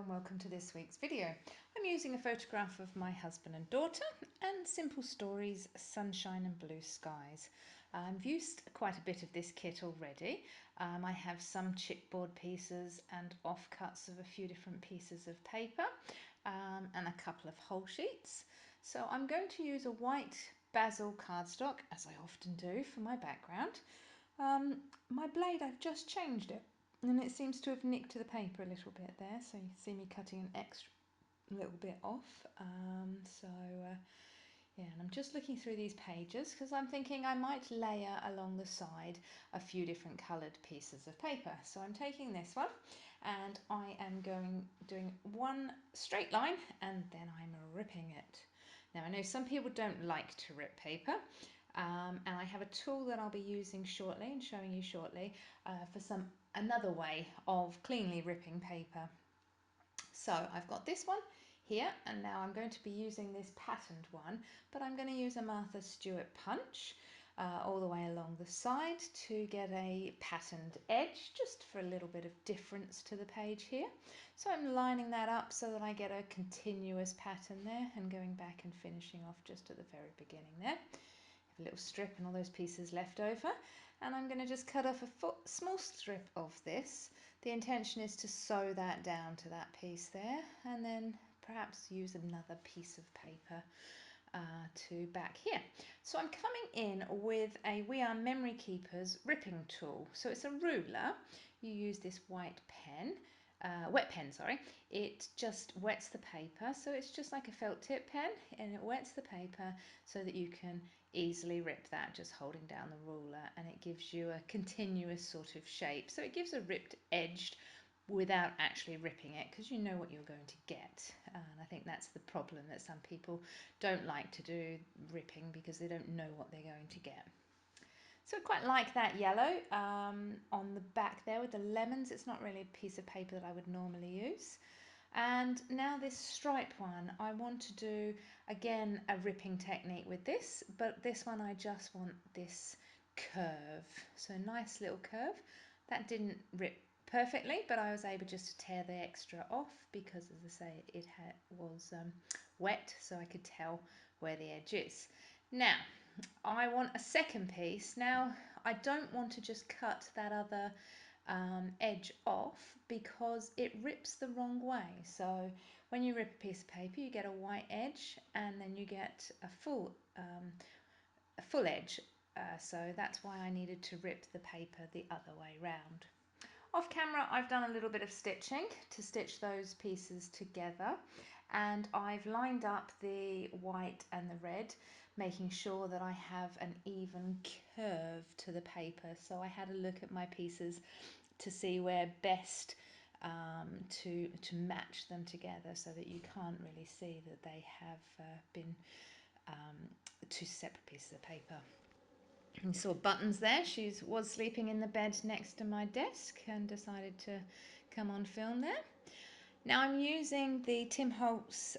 and welcome to this week's video. I'm using a photograph of my husband and daughter and Simple Stories Sunshine and Blue Skies. I've used quite a bit of this kit already. I have some chipboard pieces and offcuts of a few different pieces of paper and a couple of whole sheets. So I'm going to use a white Bazzil cardstock, as I often do, for my background. My blade, I've just changed it. And it seems to have nicked the paper a little bit there, so you see me cutting an extra little bit off. Yeah, and I'm just looking through these pages because I'm thinking I might layer along the side a few different coloured pieces of paper. So I'm taking this one and I am doing one straight line and then I'm ripping it. Now I know some people don't like to rip paper. And I have a tool that I'll be using shortly and showing you shortly for another way of cleanly ripping paper. So I've got this one here and now I'm going to be using this patterned one, but I'm going to use a Martha Stewart punch all the way along the side to get a patterned edge, just for a little bit of difference to the page here. So I'm lining that up so that I get a continuous pattern there and going back and finishing off just at the very beginning there. A little strip and all those pieces left over, and I'm going to just cut off a small strip of this. The intention is to sew that down to that piece there and then perhaps use another piece of paper to back here. So I'm coming in with a We Are Memory Keepers ripping tool. So it's a ruler. You use this white pen. Wet pen, sorry. It just wets the paper, so it's just like a felt tip pen, and it wets the paper so that you can easily rip that just holding down the ruler, and it gives you a continuous sort of shape. So it gives a ripped edge without actually ripping it, because you know what you're going to get. And I think that's the problem, that some people don't like to do ripping because they don't know what they're going to get. So I quite like that yellow on the back there with the lemons. It's not really a piece of paper that I would normally use. And now this stripe one, I want to do, again, a ripping technique with this, but this one I just want this curve. So a nice little curve. That didn't rip perfectly, but I was able just to tear the extra off because, as I say, it was wet, so I could tell where the edge is. Now, I want a second piece. Now, I don't want to just cut that other edge off because it rips the wrong way. So when you rip a piece of paper, you get a white edge and then you get a full edge. So that's why I needed to rip the paper the other way round. Off camera, I've done a little bit of stitching to stitch those pieces together, and I've lined up the white and the red, making sure that I have an even curve to the paper. So I had a look at my pieces to see where best to match them together so that you can't really see that they have been two separate pieces of paper. You saw Buttons there. She was sleeping in the bed next to my desk and decided to come on film there. Now I'm using the Tim Holtz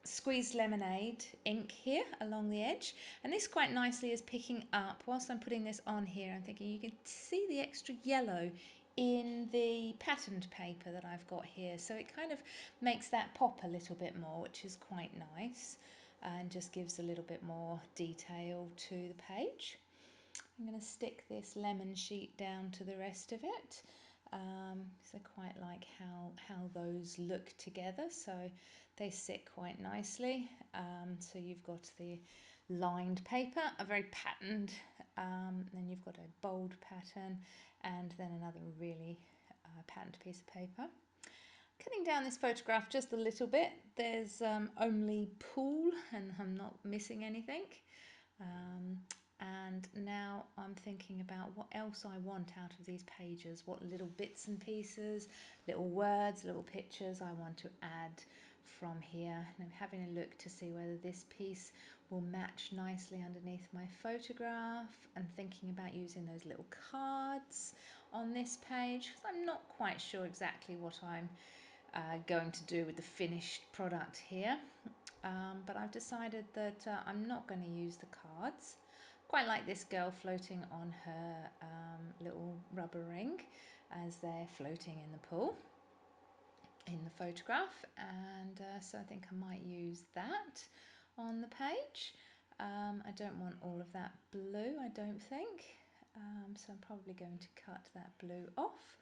Squeezed Lemonade ink here along the edge, and this quite nicely is picking up. Whilst I'm putting this on here, I'm thinking you can see the extra yellow in the patterned paper that I've got here, so it kind of makes that pop a little bit more, which is quite nice and just gives a little bit more detail to the page. I'm going to stick this lemon sheet down to the rest of it. So I quite like how those look together, so they sit quite nicely. So you've got the lined paper, a very patterned, then you've got a bold pattern, and then another really patterned piece of paper. Cutting down this photograph just a little bit, there's only pool and I'm not missing anything. And now I'm thinking about what else I want out of these pages, what little bits and pieces, little words, little pictures I want to add from here. And I'm having a look to see whether this piece will match nicely underneath my photograph, and thinking about using those little cards on this page because I'm not quite sure exactly what I'm going to do with the finished product here. But I've decided that I'm not going to use the cards. Quite like this girl floating on her little rubber ring as they're floating in the pool. in the photograph, and so I think I might use that on the page. I don't want all of that blue, I don't think, so I'm probably going to cut that blue off.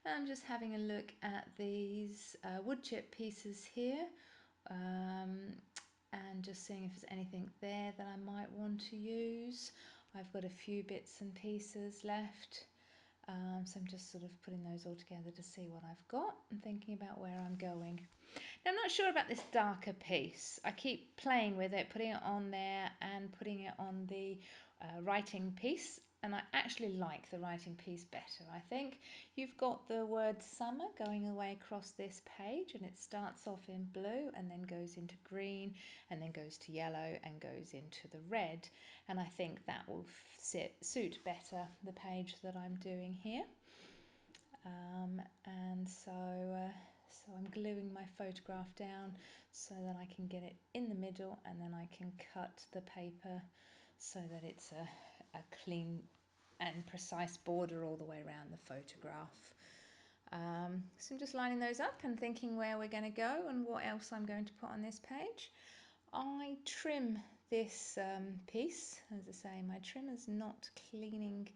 I'm just having a look at these wood chip pieces here, and just seeing if there's anything there that I might want to use. I've got a few bits and pieces left, so I'm just sort of putting those all together to see what I've got and thinking about where I'm going. Now, I'm not sure about this darker piece. I keep playing with it, putting it on there and putting it on the writing piece, and I actually like the writing piece better. I think you've got the word summer going away across this page, and it starts off in blue and then goes into green and then goes to yellow and goes into the red, and I think that will suit better the page that I'm doing here. And so I'm gluing my photograph down so that I can get it in the middle, and then I can cut the paper so that it's a clean and precise border all the way around the photograph. So I'm just lining those up and thinking where we're going to go and what else I'm going to put on this page. I trim this piece, as I say, my trimmer's not giving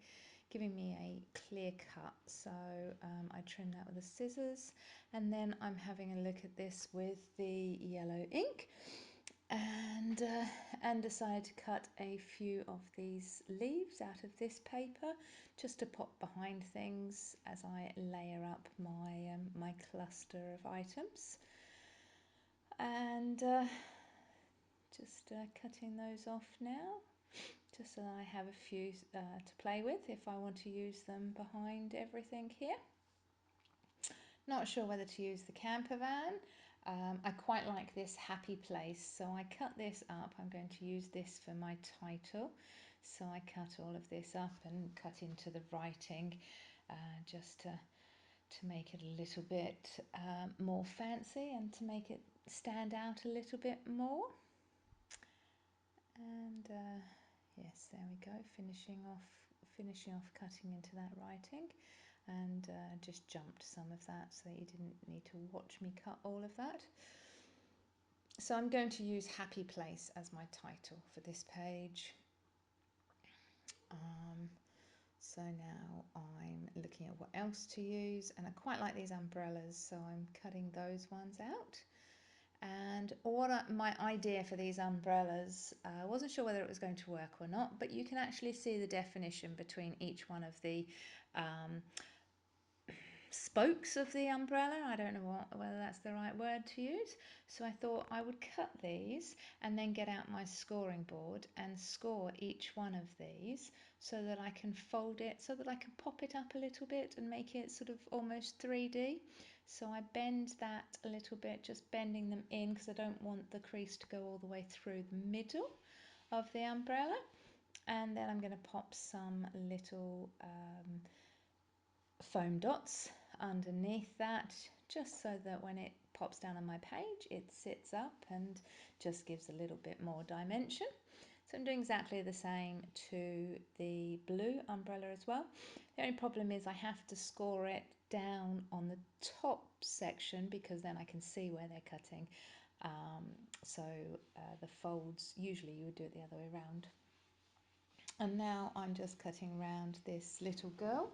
me a clear cut, so I trim that with the scissors, and then I'm having a look at this with the yellow ink, and decide to cut a few of these leaves out of this paper just to pop behind things as I layer up my cluster of items, and just cutting those off now, just so that I have a few to play with if I want to use them behind everything here. Not sure whether to use the camper van. I quite like this happy place, so I cut this up. I'm going to use this for my title, so I cut all of this up and cut into the writing just to make it a little bit more fancy and to make it stand out a little bit more. And yes, there we go, finishing off cutting into that writing, and just jumped some of that so that you didn't need to watch me cut all of that. So I'm going to use Happy Place as my title for this page. So now I'm looking at what else to use, and I quite like these umbrellas, so I'm cutting those ones out. And my idea for these umbrellas, I wasn't sure whether it was going to work or not, but you can actually see the definition between each one of the spokes of the umbrella. I don't know whether that's the right word to use. So I thought I would cut these and then get out my scoring board and score each one of these so that I can fold it, so that I can pop it up a little bit and make it sort of almost 3D. So I bend that a little bit, just bending them in because I don't want the crease to go all the way through the middle of the umbrella. And then I'm going to pop some little foam dots underneath that, just so that when it pops down on my page it sits up and just gives a little bit more dimension. So I'm doing exactly the same to the blue umbrella as well. The only problem is I have to score it down on the top section because then I can see where they're cutting. So the folds, usually you would do it the other way around. And now I'm just cutting around this little girl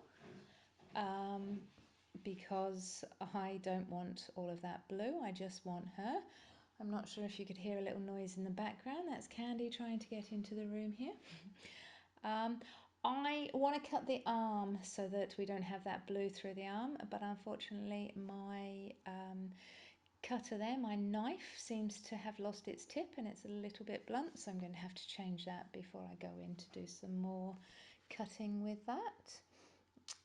because I don't want all of that blue, I just want her. I'm not sure if you could hear a little noise in the background. That's Candy trying to get into the room here. I want to cut the arm so that we don't have that blue through the arm, but unfortunately my cutter there, my knife, seems to have lost its tip and it's a little bit blunt, so I'm going to have to change that before I go in to do some more cutting with that.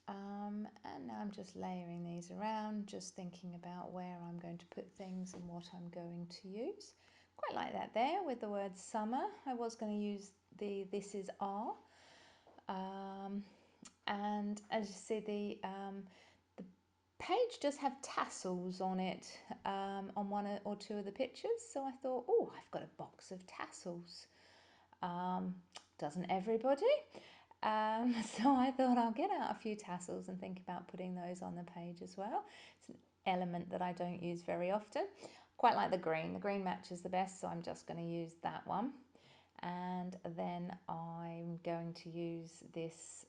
And now I'm just layering these around, just thinking about where I'm going to put things and what I'm going to use. Quite like that there with the word summer. I was going to use the This Is R. And as you see, the page does have tassels on it on one or two of the pictures. So I thought, oh, I've got a box of tassels. Doesn't everybody? So I thought I'll get out a few tassels and think about putting those on the page as well. element that I don't use very often. Quite like the green matches the best, so I'm just going to use that one. And then I'm going to use this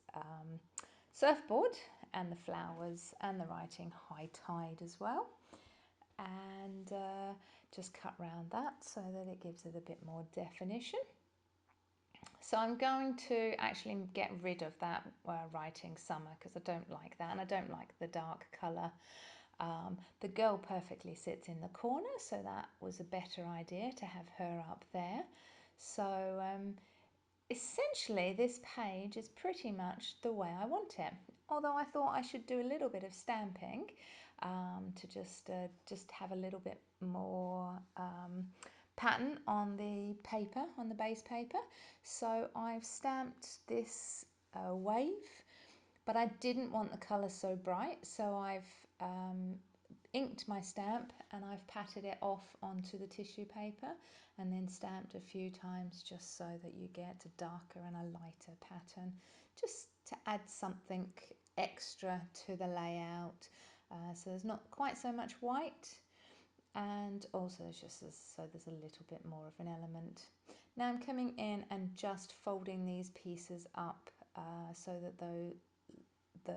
surfboard and the flowers and the writing high tide as well, and just cut round that so that it gives it a bit more definition. So I'm going to actually get rid of that writing summer, because I don't like that, and I don't like the dark colour. The girl perfectly sits in the corner, so that was a better idea to have her up there. So essentially this page is pretty much the way I want it, although I thought I should do a little bit of stamping to just have a little bit more pattern on the paper, on the base paper. So I've stamped this wave, but I didn't want the colour so bright, so I've inked my stamp and I've patted it off onto the tissue paper and then stamped a few times, just so that you get a darker and a lighter pattern, just to add something extra to the layout. So there's not quite so much white, and also so there's a little bit more of an element. Now I'm coming in and just folding these pieces up so that the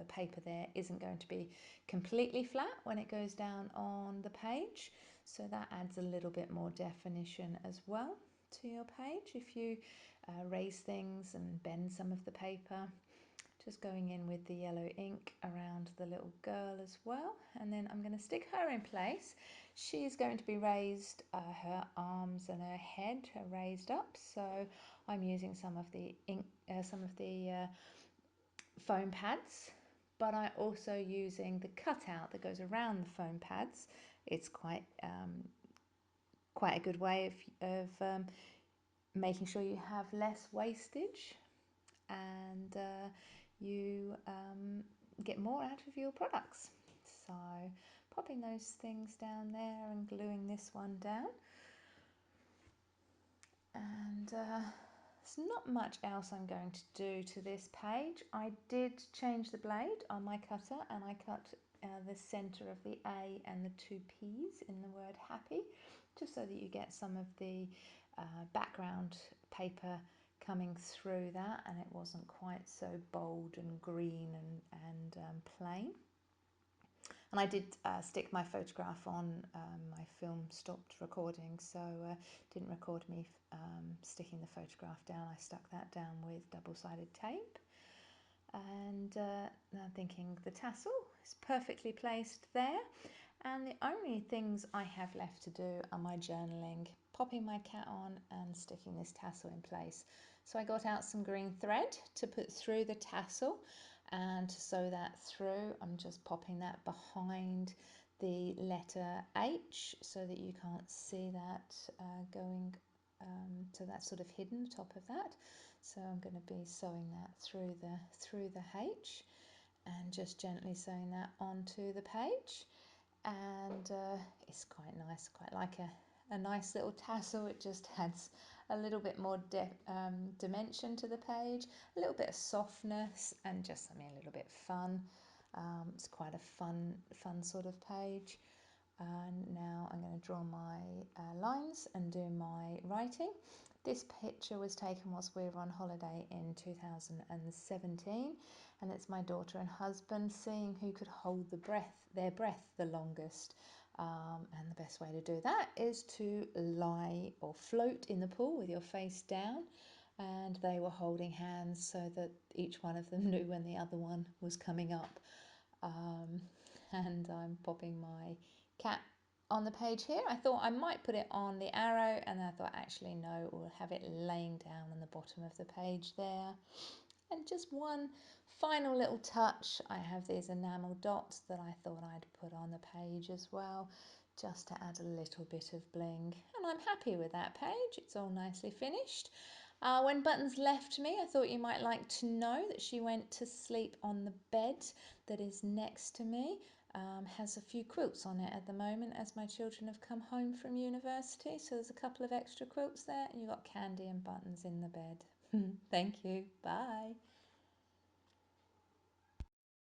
paper there isn't going to be completely flat when it goes down on the page. So that adds a little bit more definition as well to your page if you raise things and bend some of the paper. Just going in with the yellow ink around the little girl as well, and then I'm going to stick her in place. She's going to be raised, her arms and her head are raised up, so I'm using some of the ink, foam pads, but I'm also using the cutout that goes around the foam pads. It's quite a good way of making sure you have less wastage, and you get more out of your products. So popping those things down there and gluing this one down, and there's not much else I'm going to do to this page. I did change the blade on my cutter, and I cut the centre of the A and the two P's in the word happy, just so that you get some of the background paper coming through that, and it wasn't quite so bold and green and plain. And I did stick my photograph on. My film stopped recording, so didn't record me sticking the photograph down. I stuck that down with double-sided tape. And now I'm thinking the tassel is perfectly placed there. And the only things I have left to do are my journaling, popping my cat on and sticking this tassel in place. So I got out some green thread to put through the tassel, and to sew that through, I'm just popping that behind the letter H so that you can't see that going to that sort of hidden top of that. So I'm going to be sewing that through the H and just gently sewing that onto the page. And it's quite nice, quite like a nice little tassel. It just adds a little bit more dimension to the page, a little bit of softness, and just something a little bit fun. It's quite a fun sort of page. Now I'm going to draw my lines and do my writing. This picture was taken whilst we were on holiday in 2017, and it's my daughter and husband seeing who could hold their breath the longest. And the best way to do that is to lie or float in the pool with your face down, and they were holding hands so that each one of them knew when the other one was coming up. And I'm popping my cat on the page here. I thought I might put it on the arrow, and I thought actually no, we'll have it laying down on the bottom of the page there. And just one final little touch, I have these enamel dots that I thought I'd put on the page as well, just to add a little bit of bling. And I'm happy with that page. It's all nicely finished. When Buttons left me, I thought you might like to know that she went to sleep on the bed that is next to me. Has a few quilts on it at the moment, as my children have come home from university, so there's a couple of extra quilts there, and you've got Candy and Buttons in the bed. Thank you. Bye.